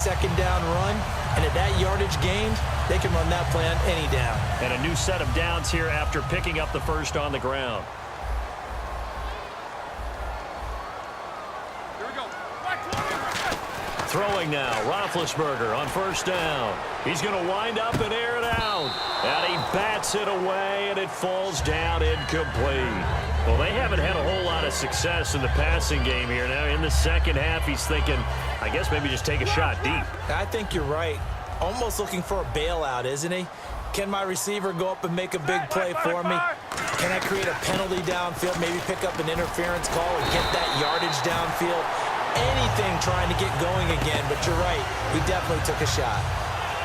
second down run, and at that yardage gained, they can run that play on any down. And a new set of downs here after picking up the first on the ground. Throwing now, Roethlisberger on first down. He's going to wind up and air it out. And he bats it away, and it falls down incomplete. Well, they haven't had a whole lot of success in the passing game here. Now, in the second half, he's thinking, I guess maybe just take a shot deep. I think you're right. Almost looking for a bailout, isn't he? Can my receiver go up and make a big play for me? Can I create a penalty downfield, maybe pick up an interference call and get that yardage downfield? Anything trying to get going again, but you're right. He definitely took a shot.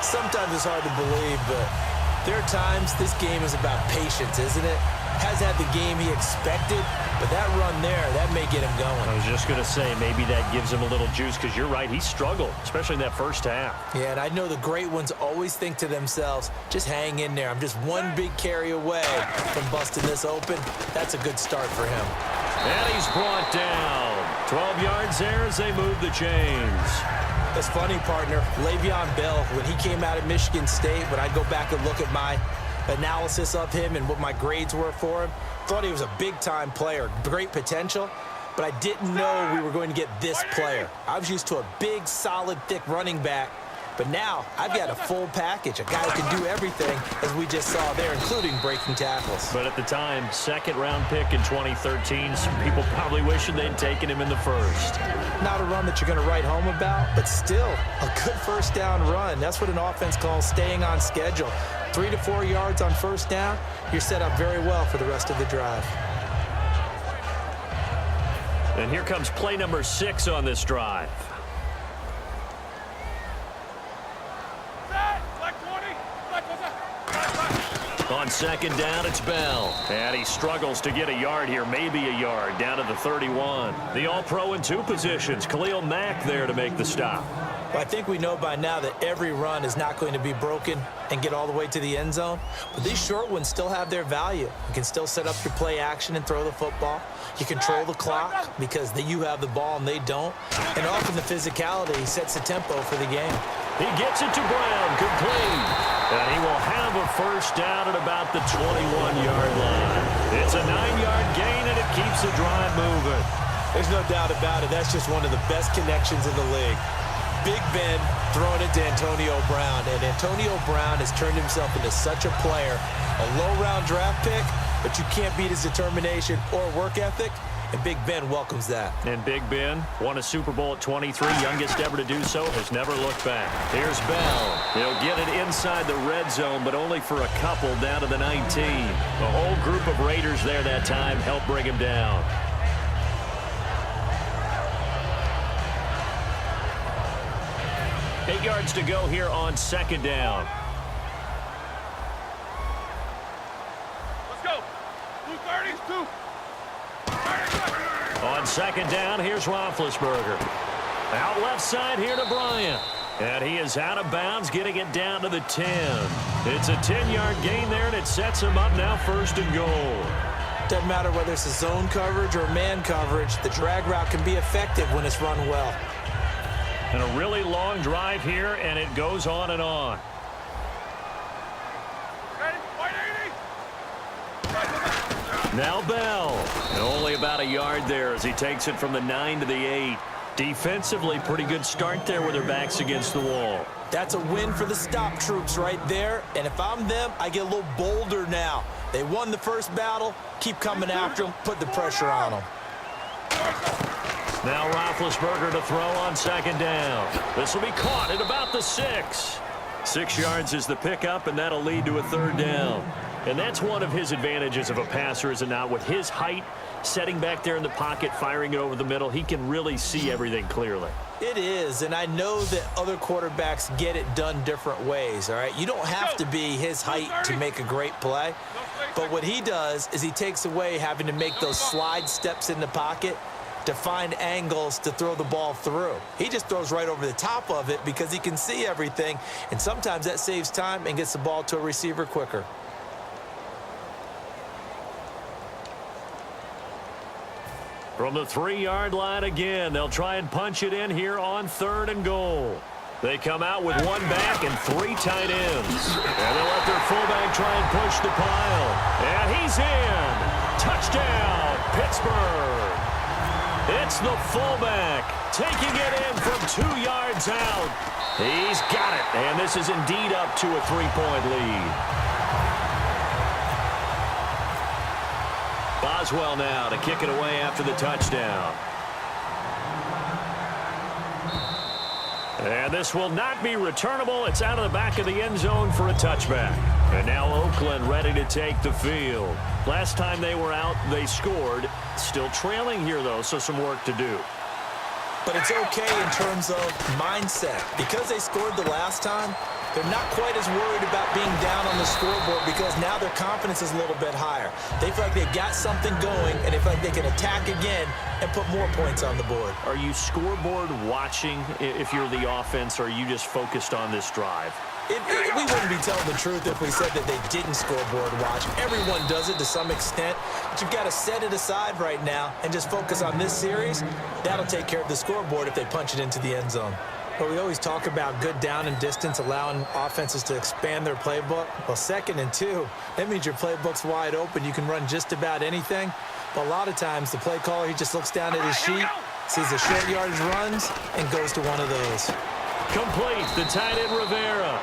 Sometimes it's hard to believe, but there are times this game is about patience, isn't it? Has had the game he expected, but that run there, that may get him going. I was just going to say, maybe that gives him a little juice, because you're right, he struggled, especially in that first half. Yeah, and I know the great ones always think to themselves, just hang in there. I'm just one big carry away from busting this open. That's a good start for him. And he's brought down. 12 yards there as they move the chains. It's funny, partner. Le'Veon Bell, when he came out of Michigan State, when I go back and look at my analysis of him and what my grades were for him, thought he was a big-time player, great potential, but I didn't know we were going to get this player. I was used to a big, solid, thick running back, but now I've got a full package, a guy who can do everything, as we just saw there, including breaking tackles. But at the time, second-round pick in 2013, some people probably wishing they'd taken him in the first. Not a run that you're going to write home about, but still a good first down run. That's what an offense calls staying on schedule. 3 to 4 yards on first down, you're set up very well for the rest of the drive. And here comes play number 6 on this drive. On second down, it's Bell. And he struggles to get a yard here, maybe a yard, down to the 31. The All-Pro in 2 positions. Khalil Mack there to make the stop. Well, I think we know by now that every run is not going to be broken and get all the way to the end zone. But these short ones still have their value. You can still set up your play action and throw the football. You control the clock because you have the ball and they don't. And often the physicality sets the tempo for the game. He gets it to Brown, complete. And he will have a first down at about the 21-yard line. It's a 9-yard gain, and it keeps the drive moving. There's no doubt about it. That's just one of the best connections in the league. Big Ben throwing it to Antonio Brown, and Antonio Brown has turned himself into such a player. A low-round draft pick, but you can't beat his determination or work ethic, and Big Ben welcomes that. And Big Ben won a Super Bowl at 23, youngest ever to do so, has never looked back. Here's Bell. He'll get it inside the red zone, but only for a couple down to the 19. The whole group of Raiders there that time helped bring him down. Eight yards to go here on second down. Let's go. 230. On second down, here's Roethlisberger. Out left side here to Bryant. And he is out of bounds, getting it down to the 10. It's a 10-yard gain there, and it sets him up now first and goal. Doesn't matter whether it's a zone coverage or man coverage, the drag route can be effective when it's run well. And a really long drive here, and it goes on and on. Now Bell. And only about a yard there as he takes it from the 9 to the 8. Defensively, pretty good start there with their backs against the wall. That's a win for the stop troops right there. And if I'm them, I get a little bolder now. They won the first battle. Keep coming after them. Put the pressure on them. Now Roethlisberger to throw on second down. This will be caught at about the 6. 6 yards is the pickup, and that'll lead to a third down. And that's one of his advantages of a passer, is it not? With his height, setting back there in the pocket, firing it over the middle, he can really see everything clearly. It is, and I know that other quarterbacks get it done different ways, all right? You don't have to be his height to make a great play, but what he does is he takes away having to make those slide steps in the pocket to find angles to throw the ball through. He just throws right over the top of it because he can see everything, and sometimes that saves time and gets the ball to a receiver quicker. From the 3-yard line again, they'll try and punch it in here on third and goal. They come out with one back and three tight ends. And they'll let their fullback try and push the pile. And he's in. Touchdown, Pittsburgh. It's the fullback taking it in from 2 yards out. He's got it. And this is indeed up to a 3-point lead. Boswell now to kick it away after the touchdown. And this will not be returnable. It's out of the back of the end zone for a touchback. And now Oakland ready to take the field. Last time they were out, they scored. Still trailing here, though, so some work to do. But it's okay in terms of mindset. Because they scored the last time, they're not quite as worried about being down on the scoreboard because now their confidence is a little bit higher. They feel like they've got something going, and they feel like they can attack again and put more points on the board. Are you scoreboard watching if you're the offense, or are you just focused on this drive? We wouldn't be telling the truth if we said that they didn't scoreboard watch. Everyone does it to some extent, but you've got to set it aside right now and just focus on this series. That'll take care of the scoreboard if they punch it into the end zone. But we always talk about good down and distance, allowing offenses to expand their playbook. Well, 2nd and 2, that means your playbook's wide open. You can run just about anything. But a lot of times, the play caller, he just looks down at his sheet, sees the short yardage runs, and goes to one of those. Complete, the tight end Rivera.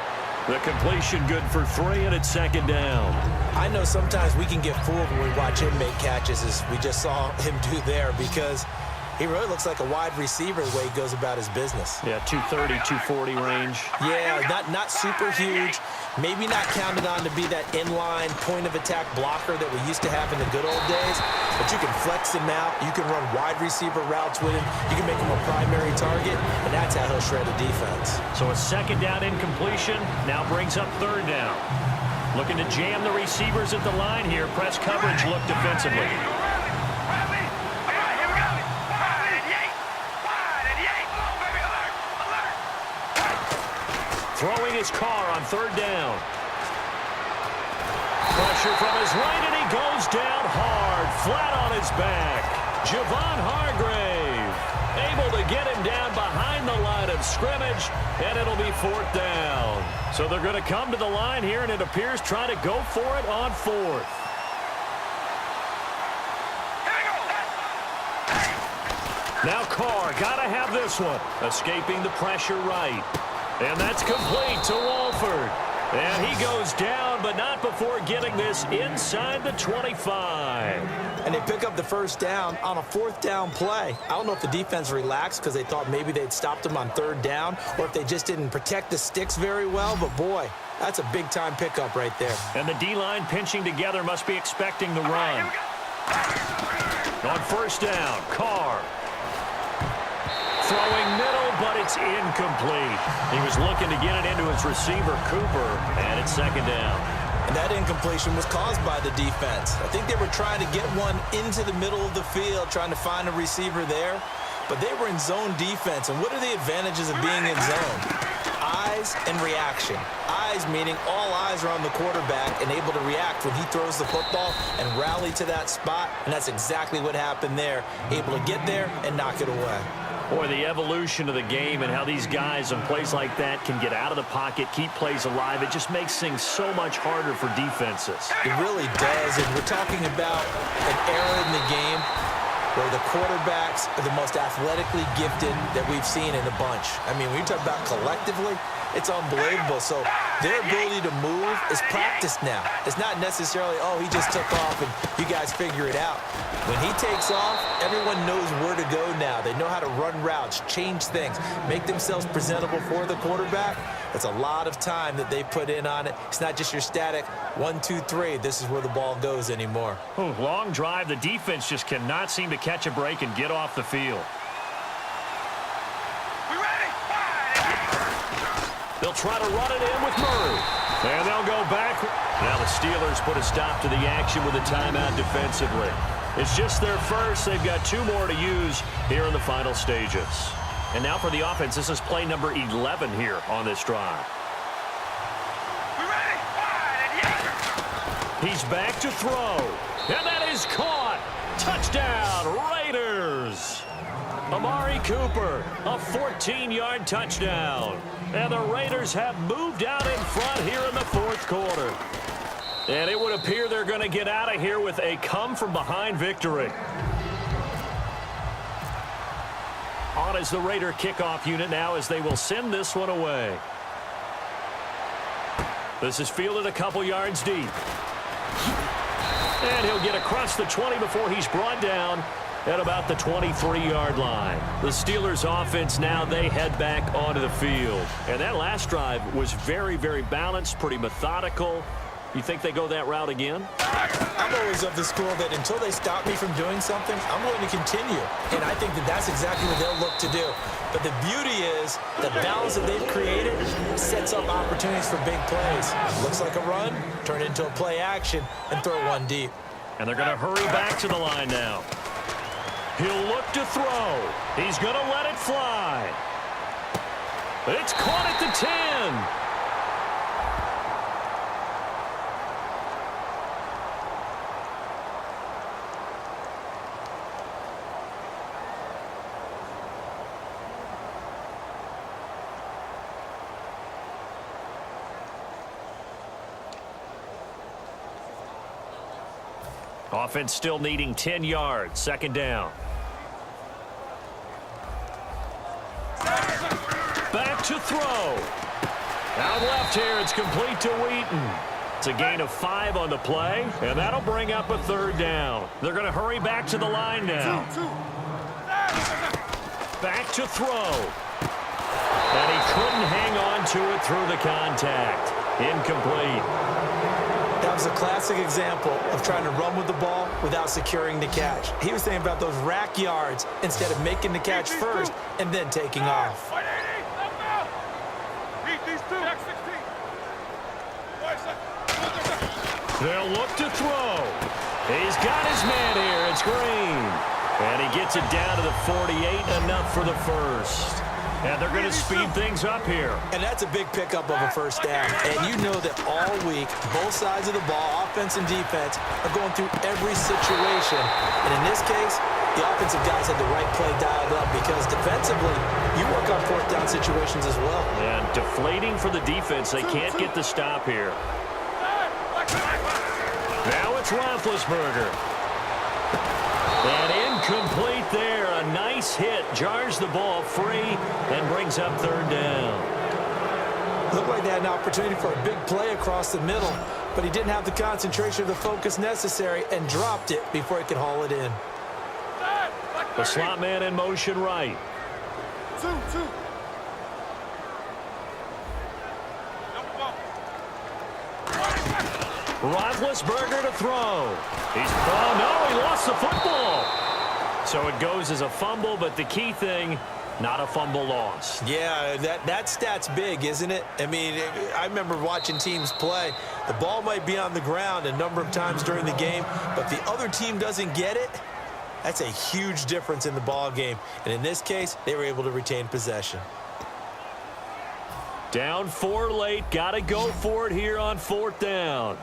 The completion good for 3, and it's 2nd down. I know sometimes we can get fooled when we watch him make catches, as we just saw him do there, because he really looks like a wide receiver the way he goes about his business. Yeah, 230, 240 range. Yeah, not super huge. Maybe not counted on to be that inline point-of-attack blocker that we used to have in the good old days. But you can flex him out. You can run wide receiver routes with him. You can make him a primary target, and that's how he'll shred a defense. So a 2nd down incompletion now brings up 3rd down. Looking to jam the receivers at the line here. Press coverage look defensively. Throwing his car on 3rd down. Pressure from his right, and he goes down hard, flat on his back. Javon Hargrave able to get him down behind the line of scrimmage, and it'll be 4th down. So they're going to come to the line here, and it appears try to go for it on 4th. Now Carr, got to have this one. Escaping the pressure right. And that's complete to Walford. And he goes down, but not before getting this inside the 25. And they pick up the 1st down on a 4th down play. I don't know if the defense relaxed because they thought maybe they'd stopped him on 3rd down, or if they just didn't protect the sticks very well. But, boy, that's a big-time pickup right there. And the D-line pinching together must be expecting the run. On 1st down, Carr. Throwing middle, but it's incomplete. He was looking to get it into his receiver, Cooper, and it's 2nd down. And that incompletion was caused by the defense. I think they were trying to get one into the middle of the field, trying to find a receiver there. But they were in zone defense. And what are the advantages of being in zone? Eyes and reaction. Eyes meaning all eyes are on the quarterback and able to react when he throws the football and rally to that spot. And that's exactly what happened there. Able to get there and knock it away. Boy, the evolution of the game and how these guys on plays like that can get out of the pocket, keep plays alive, it just makes things so much harder for defenses. It really does, and we're talking about an era in the game where the quarterbacks are the most athletically gifted that we've seen in a bunch. I mean, when you talk about collectively, it's unbelievable. So their ability to move is practiced now. It's not necessarily, oh, he just took off and you guys figure it out. When he takes off, everyone knows where to go now. They know how to run routes, change things, make themselves presentable for the quarterback. It's a lot of time that they put in on it. It's not just your static 1, 2, 3. This is where the ball goes anymore. Ooh, long drive. The defense just cannot seem to catch a break and get off the field. They'll try to run it in with Murray. And they'll go back. Now the Steelers put a stop to the action with a timeout defensively. It's just their first. They've got 2 more to use here in the final stages. And now for the offense, this is play number 11 here on this drive. He's back to throw. And that is caught. Touchdown, Raiders. Amari Cooper, a 14-yard touchdown. And the Raiders have moved out in front here in the fourth quarter. And it would appear they're going to get out of here with a come-from-behind victory. On is the Raider kickoff unit now as they will send this one away. This is fielded a couple yards deep. And he'll get across the 20 before he's brought down at about the 23-yard line. The Steelers offense now, they head back onto the field. And that last drive was very, very balanced, pretty methodical. You think they go that route again? I'm always of the school that until they stop me from doing something, I'm going to continue. And I think that that's exactly what they'll look to do. But the beauty is the balance that they've created sets up opportunities for big plays. Looks like a run, turn it into a play action, and throw one deep. And they're going to hurry back to the line now. He'll look to throw. He's going to let it fly. It's caught at the 10. Offense still needing 10 yards. Second down. Back to throw. Out left here. It's complete to Wheaton. It's a gain of 5 on the play, and that'll bring up a third down. They're going to hurry back to the line now. Back to throw. And he couldn't hang on to it through the contact. Incomplete. That was a classic example of trying to run with the ball without securing the catch. He was thinking about those rack yards instead of making the catch first and then taking off. They'll look to throw. He's got his man here. It's Green. And he gets it down to the 48, enough for the first. And they're going to speed things up here. And that's a big pickup of a first down. And you know that all week, both sides of the ball, offense and defense, are going through every situation. And in this case, the offensive guys had the right play dialed up because defensively, you work on fourth down situations as well. And deflating for the defense. They can't get the stop here. Now it's Roethlisberger. And incomplete there. A nice hit. Jars the ball free and brings up third down. Looked like they had an opportunity for a big play across the middle, but he didn't have the concentration or the focus necessary and dropped it before he could haul it in. The slot man in motion right. 2-2. Roethlisberger to throw. Oh, no, he lost the football. So it goes as a fumble, but the key thing, not a fumble loss. Yeah, that stat's big, isn't it? I mean, I remember watching teams play. The ball might be on the ground a number of times during the game, but if the other team doesn't get it, that's a huge difference in the ball game. And in this case, they were able to retain possession. Down 4 late. Got to go for it here on fourth down.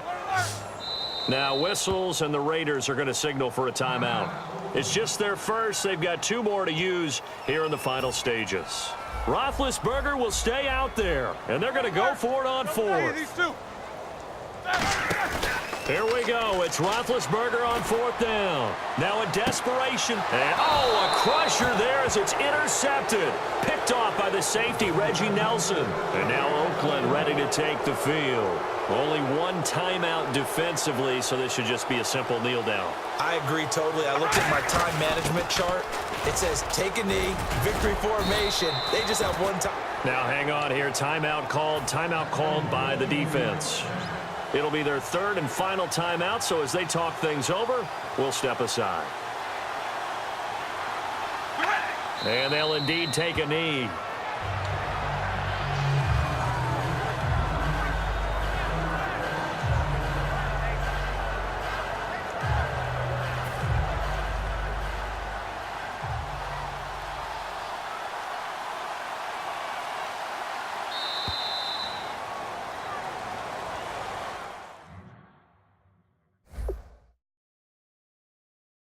Now whistles, and the Raiders are going to signal for a timeout. It's just their first. They've got 2 more to use here in the final stages. Roethlisberger will stay out there, and they're going to go for it on fourth. Here we go. It's Roethlisberger on fourth down. Now a desperation. And, oh, a crusher there as it's intercepted. Picked off by the safety, Reggie Nelson. And now Oakland ready to take the field. Only 1 timeout defensively, so this should just be a simple kneel down. I agree totally. I looked at my time management chart. It says take a knee, victory formation. They just have 1 time. Now hang on here. Timeout called by the defense. It'll be their 3rd and final timeout, so as they talk things over, we'll step aside. And they'll indeed take a knee.